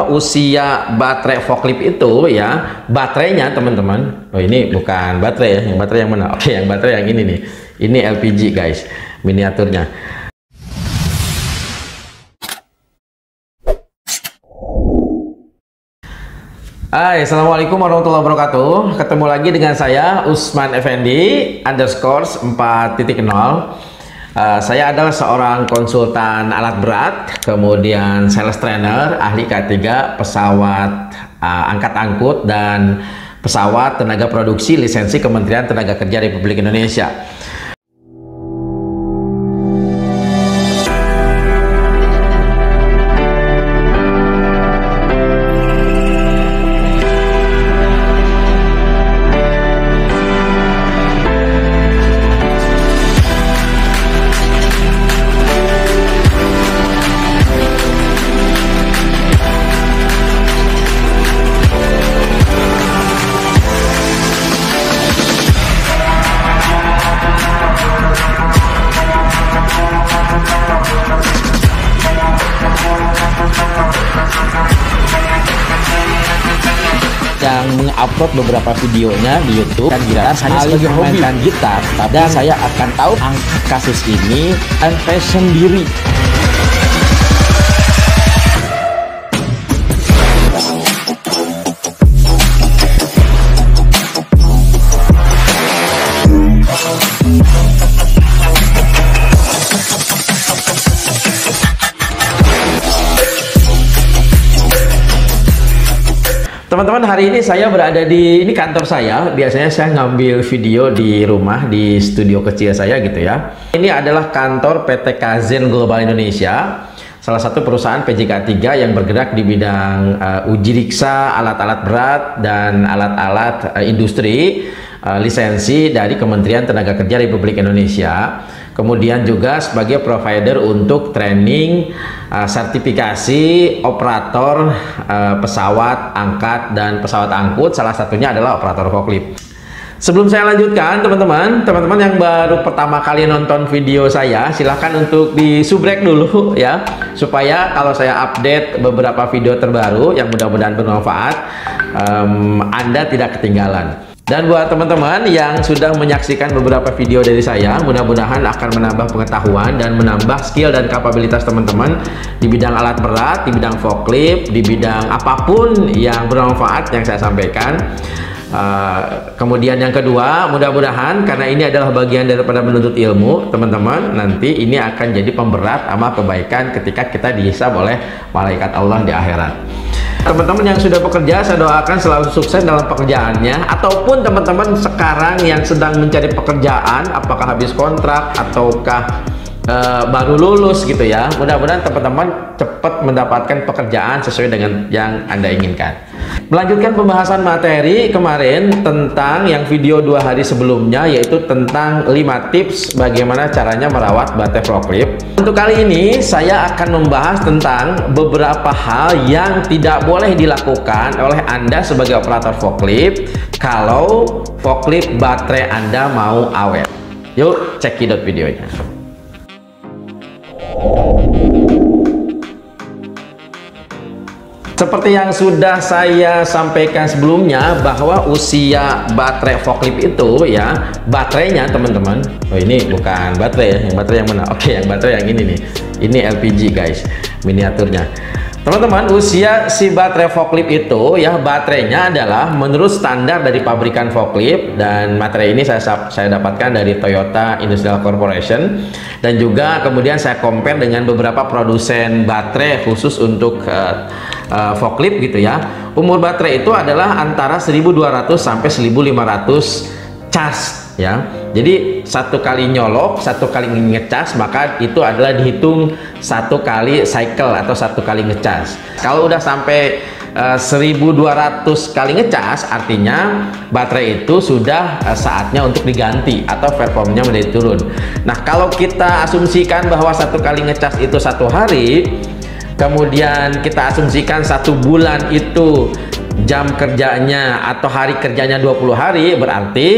Usia baterai forklift itu ya, baterainya teman-teman. Oh, ini bukan baterai ya, yang baterai yang mana? Oke, yang baterai yang ini nih. Ini LPG guys, miniaturnya. Hai, assalamualaikum warahmatullahi wabarakatuh. Ketemu lagi dengan saya Usman Effendi _4.0. Saya adalah seorang konsultan alat berat, kemudian sales trainer, ahli K3 pesawat angkat-angkut dan pesawat tenaga produksi lisensi Kementerian Tenaga Kerja Republik Indonesia. Yang mengupload beberapa videonya di YouTube dan gitar hanya sebagai memainkan gitar, dan saya akan tahu kasus ini dan passion diri. Teman-teman, hari ini saya berada di kantor saya. Biasanya saya ngambil video di rumah, di studio kecil saya gitu ya. Ini adalah kantor PT Kazen Global Indonesia, salah satu perusahaan PJK 3 yang bergerak di bidang uji riksa, alat-alat berat dan alat-alat industri lisensi dari Kementerian Tenaga Kerja Republik Indonesia. Kemudian juga sebagai provider untuk training sertifikasi operator pesawat angkat dan pesawat angkut, salah satunya adalah operator forklift. Sebelum saya lanjutkan, teman-teman yang baru pertama kali nonton video saya, silahkan untuk di subrek dulu ya, supaya kalau saya update beberapa video terbaru yang mudah-mudahan bermanfaat, Anda tidak ketinggalan. Dan buat teman-teman yang sudah menyaksikan beberapa video dari saya, mudah-mudahan akan menambah pengetahuan dan menambah skill dan kapabilitas teman-teman di bidang alat berat, di bidang forklift, di bidang apapun yang bermanfaat yang saya sampaikan. Kemudian yang kedua, mudah-mudahan karena ini adalah bagian daripada menuntut ilmu, teman-teman, nanti ini akan jadi pemberat amal kebaikan ketika kita dihisab oleh malaikat Allah di akhirat. Teman-teman yang sudah bekerja, saya doakan selalu sukses dalam pekerjaannya, ataupun teman-teman sekarang yang sedang mencari pekerjaan, apakah habis kontrak ataukah baru lulus gitu ya, mudah-mudahan teman-teman cepat mendapatkan pekerjaan sesuai dengan yang Anda inginkan. Melanjutkan pembahasan materi kemarin tentang yang video 2 hari sebelumnya, yaitu tentang 5 tips bagaimana caranya merawat baterai forklift. Untuk kali ini saya akan membahas tentang beberapa hal yang tidak boleh dilakukan oleh Anda sebagai operator forklift kalau forklift baterai Anda mau awet. Yuk cekidot videonya. Seperti yang sudah saya sampaikan sebelumnya, bahwa usia baterai forklift itu ya, baterainya teman-teman. Oh, ini bukan baterai ya, yang baterai yang mana? Oke, yang baterai yang ini nih. Ini LPG guys, miniaturnya. Teman-teman, usia si baterai forklift itu ya, baterainya adalah menurut standar dari pabrikan forklift, dan materi ini saya dapatkan dari Toyota Industrial Corporation, dan juga kemudian saya compare dengan beberapa produsen baterai khusus untuk forklift gitu ya. Umur baterai itu adalah antara 1200 sampai 1500 cas ya. Jadi satu kali nyolok, satu kali ngecas, maka itu adalah dihitung satu kali cycle atau satu kali ngecas. Kalau udah sampai 1200 kali ngecas, artinya baterai itu sudah saatnya untuk diganti atau performnya menjadi turun. Nah, kalau kita asumsikan bahwa satu kali ngecas itu 1 hari, kemudian kita asumsikan 1 bulan itu jam kerjanya atau hari kerjanya 20 hari, berarti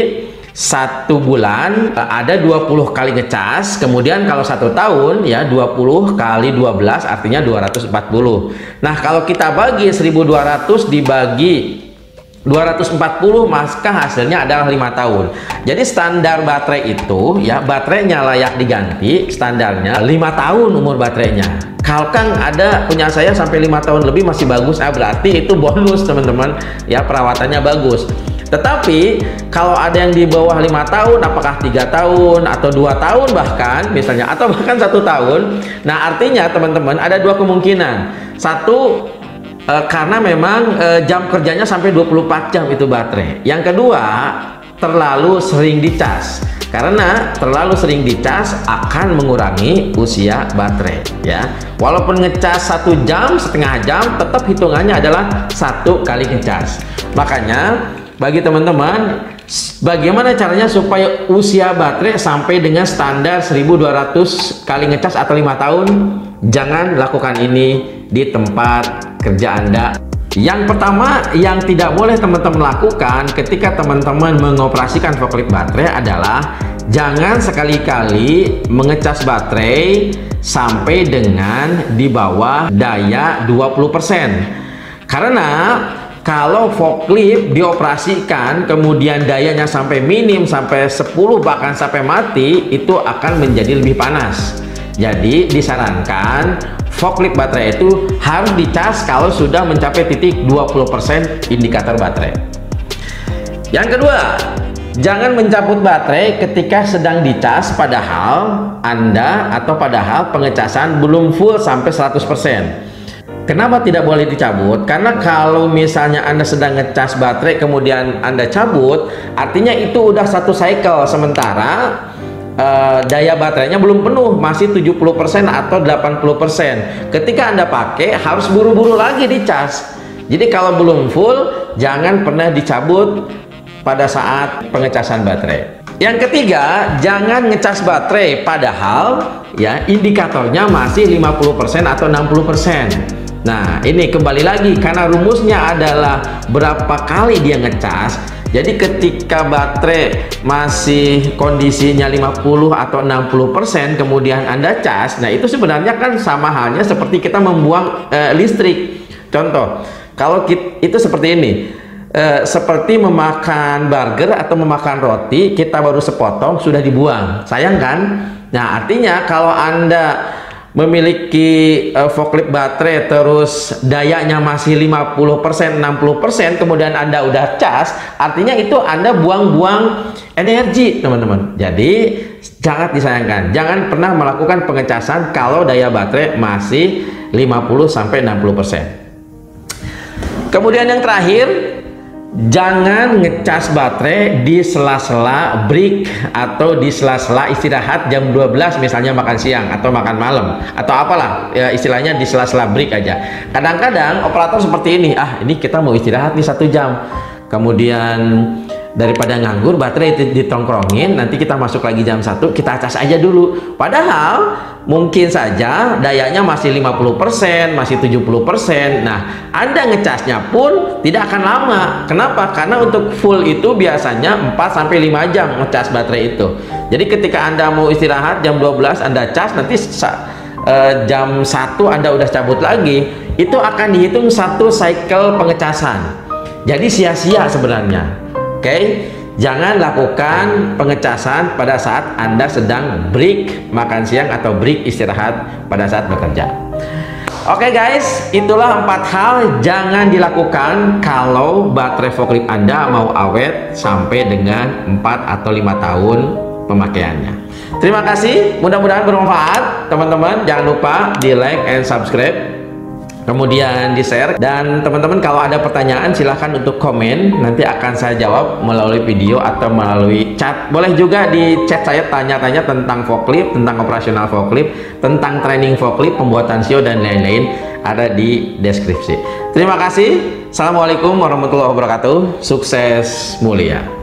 1 bulan ada 20 kali ngecas, kemudian kalau 1 tahun ya 20 kali 12 artinya 240. Nah kalau kita bagi 1200 dibagi 240 maka hasilnya adalah 5 tahun. Jadi standar baterai itu ya, baterainya layak diganti standarnya 5 tahun umur baterainya. Kalau Kang ada punya saya sampai 5 tahun lebih masih bagus, berarti itu bonus teman-teman ya, perawatannya bagus. Tetapi kalau ada yang di bawah 5 tahun, apakah 3 tahun atau 2 tahun bahkan misalnya, atau bahkan 1 tahun, nah artinya teman-teman ada 2 kemungkinan. Satu, karena memang jam kerjanya sampai 24 jam itu baterai. Yang kedua, terlalu sering dicas. Karena terlalu sering dicas akan mengurangi usia baterai ya. Walaupun ngecas 1 jam, setengah jam, tetap hitungannya adalah 1 kali ngecas. Makanya bagi teman-teman, bagaimana caranya supaya usia baterai sampai dengan standar 1200 kali ngecas atau 5 tahun? Jangan lakukan ini di tempat kerja Anda. Yang pertama yang tidak boleh teman-teman lakukan ketika teman-teman mengoperasikan forklift baterai adalah jangan sekali-kali mengecas baterai sampai dengan di bawah daya 20%. Karena kalau forklift dioperasikan kemudian dayanya sampai minim, sampai 10 bahkan sampai mati, itu akan menjadi lebih panas. Jadi disarankan forklift baterai itu harus dicas kalau sudah mencapai titik 20% indikator baterai. Yang kedua, jangan mencabut baterai ketika sedang dicas padahal padahal pengecasan belum full sampai 100%. Kenapa tidak boleh dicabut? Karena kalau misalnya Anda sedang ngecas baterai kemudian Anda cabut, artinya itu udah 1 cycle, sementara daya baterainya belum penuh, masih 70% atau 80%. Ketika Anda pakai harus buru-buru lagi dicas. Jadi kalau belum full jangan pernah dicabut pada saat pengecasan baterai. Yang ketiga, jangan ngecas baterai padahal ya indikatornya masih 50% atau 60%. Nah ini kembali lagi karena rumusnya adalah berapa kali dia ngecas. Jadi ketika baterai masih kondisinya 50 atau 60% kemudian Anda cas, nah itu sebenarnya kan sama halnya seperti kita membuang listrik. Contoh, kalau itu seperti ini, seperti memakan burger atau memakan roti, kita baru sepotong sudah dibuang, sayang kan? Nah artinya kalau Anda memiliki forklift baterai terus dayanya masih 50% 60% kemudian Anda udah cas, artinya itu Anda buang-buang energi teman-teman. Jadi sangat disayangkan, jangan pernah melakukan pengecasan kalau daya baterai masih 50-60%. Kemudian yang terakhir, jangan ngecas baterai di sela-sela break atau di sela-sela istirahat jam 12 misalnya makan siang atau makan malam atau apalah ya, istilahnya di sela-sela break aja. Kadang-kadang operator seperti ini, ini kita mau istirahat nih 1 jam, kemudian daripada nganggur baterai ditongkrongin, nanti kita masuk lagi jam 1 kita cas aja dulu, padahal mungkin saja dayanya masih 50%, masih 70%. Nah Anda ngecasnya pun tidak akan lama. Kenapa? Karena untuk full itu biasanya 4-5 jam ngecas baterai itu. Jadi ketika Anda mau istirahat jam 12 Anda cas, nanti jam 1 Anda udah cabut lagi, itu akan dihitung 1 cycle pengecasan. Jadi sia-sia sebenarnya. Oke, jangan lakukan pengecasan pada saat Anda sedang break makan siang atau break istirahat pada saat bekerja. Oke guys, itulah 4 hal jangan dilakukan kalau baterai forklift Anda mau awet sampai dengan 4 atau 5 tahun pemakaiannya. Terima kasih, mudah-mudahan bermanfaat teman-teman. Jangan lupa di like and subscribe, kemudian di share, dan teman-teman kalau ada pertanyaan silahkan untuk komen, nanti akan saya jawab melalui video atau melalui chat. Boleh juga di chat saya tanya-tanya tentang forklift, tentang operasional forklift, tentang training forklift, pembuatan SEO dan lain-lain, ada di deskripsi. Terima kasih. Assalamualaikum warahmatullahi wabarakatuh. Sukses mulia.